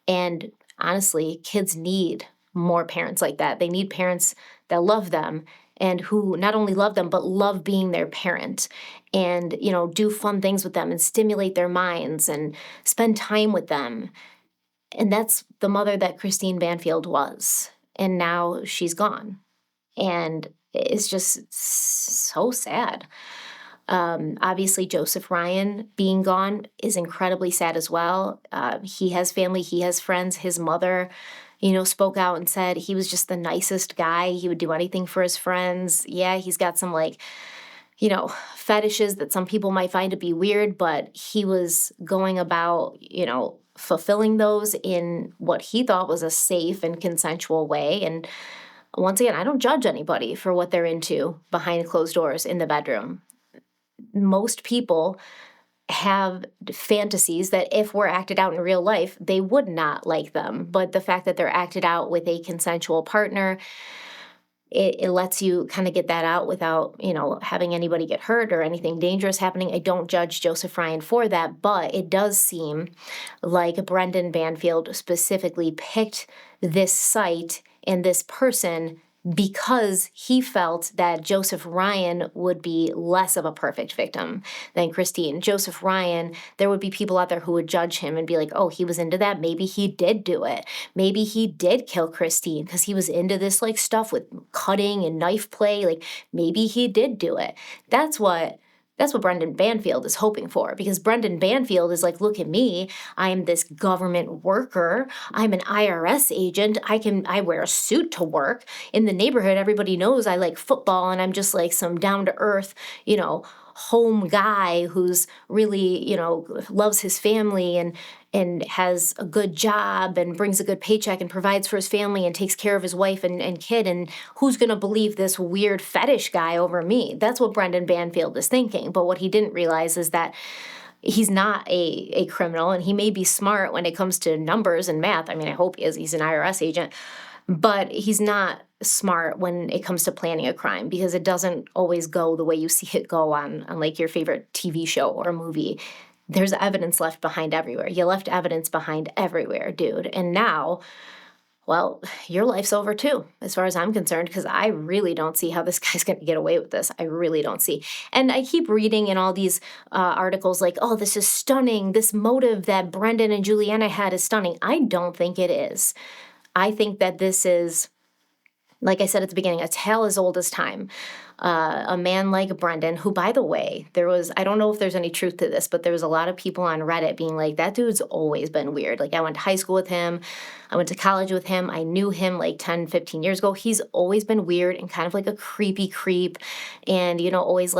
And honestly, kids need more parents like that. They need parents that love them and who not only love them, but love being their parent and, do fun things with them and stimulate their minds and spend time with them. And that's the mother that Christine Banfield was. And now she's gone. And it's just so sad. Obviously, Joseph Ryan being gone is incredibly sad as well. He has family, he has friends, his mother spoke out and said he was just the nicest guy. He would do anything for his friends. Yeah, he's got some fetishes that some people might find to be weird, but he was going about, fulfilling those in what he thought was a safe and consensual way. And once again, I don't judge anybody for what they're into behind closed doors in the bedroom. Most people have fantasies that if were acted out in real life, they would not like them. But the fact that they're acted out with a consensual partner, it lets you kind of get that out without, having anybody get hurt or anything dangerous happening. I don't judge Joseph Ryan for that, but it does seem like Brendan Banfield specifically picked this site and this person because he felt that Joseph Ryan would be less of a perfect victim than Christine. Joseph Ryan, there would be people out there who would judge him and be like, oh, he was into that. Maybe he did do it. Maybe he did kill Christine because he was into this stuff with cutting and knife play. Maybe he did do it. That's what Brendan Banfield is hoping for, because Brendan Banfield is like, look at me. I am this government worker. I'm an IRS agent. I wear a suit to work. In the neighborhood, everybody knows I like football, and I'm just like some down-to-earth, home guy who's really, loves his family and has a good job and brings a good paycheck and provides for his family and takes care of his wife and kid. And who's going to believe this weird fetish guy over me? That's what Brendan Banfield is thinking. But what he didn't realize is that he's not a criminal, and he may be smart when it comes to numbers and math. I mean, I hope he is. He's an IRS agent. But he's not smart when it comes to planning a crime, because it doesn't always go the way you see it go on your favorite TV show or movie. There's evidence left behind everywhere. You left evidence behind everywhere, dude. And now, well, your life's over too, as far as I'm concerned, because I really don't see how this guy's going to get away with this. I really don't see. And I keep reading in all these articles oh, this is stunning. This motive that Brendan and Juliana had is stunning. I don't think it is. I think that this is, like I said at the beginning, a tale as old as time. A man like Brendan, who, by the way, I don't know if there's any truth to this, but there was a lot of people on Reddit being like, that dude's always been weird. I went to high school with him. I went to college with him. I knew him 10, 15 years ago. He's always been weird and kind of a creepy creep and, always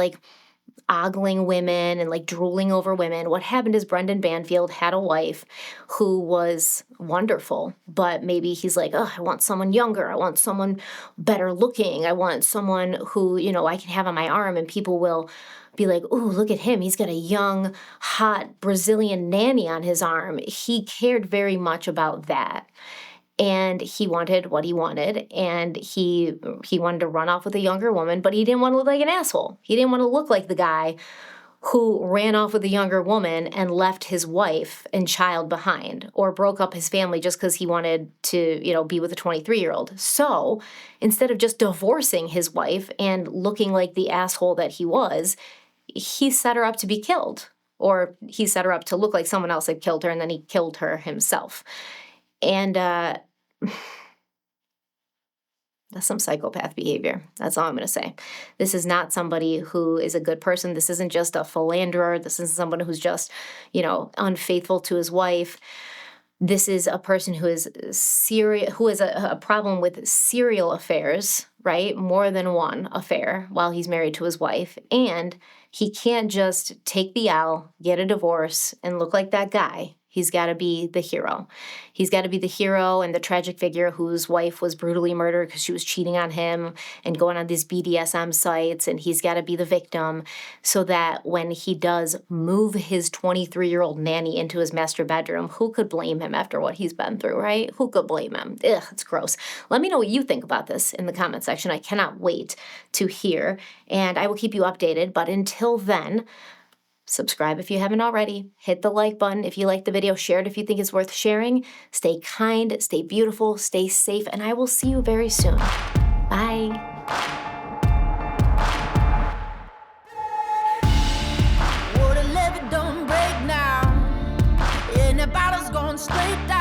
ogling women and drooling over women. What happened is Brendan Banfield had a wife who was wonderful, but maybe he's I want someone younger. I want someone better looking. I want someone who, I can have on my arm and people will be like, ooh, look at him. He's got a young, hot Brazilian nanny on his arm. He cared very much about that. And he wanted what he wanted, and he wanted to run off with a younger woman, but he didn't want to look like an asshole. He didn't want to look like the guy who ran off with a younger woman and left his wife and child behind, or broke up his family just because he wanted to, be with a 23-year-old. So instead of just divorcing his wife and looking like the asshole that he set her up to be killed, or he set her up to look like someone else had killed her, and then he killed her himself. And that's some psychopath behavior. That's all I'm going to say. This is not somebody who is a good person. This isn't just a philanderer. This isn't someone who's just, unfaithful to his wife. This is a person who is a problem with serial affairs, right? More than one affair while he's married to his wife. And he can't just take the L, get a divorce, and look like that guy. He's got to be the hero. He's got to be the hero and the tragic figure whose wife was brutally murdered because she was cheating on him and going on these BDSM sites, and he's got to be the victim so that when he does move his 23-year-old nanny into his master bedroom, who could blame him after what he's been through, right? Who could blame him? Ugh, it's gross. Let me know what you think about this in the comment section. I cannot wait to hear, and I will keep you updated. But until then, subscribe if you haven't already. Hit the like button if you like the video. Share it if you think it's worth sharing. Stay kind, stay beautiful, stay safe, and I will see you very soon. Bye. Oh, the levee don't break now. And the bottle's going straight down.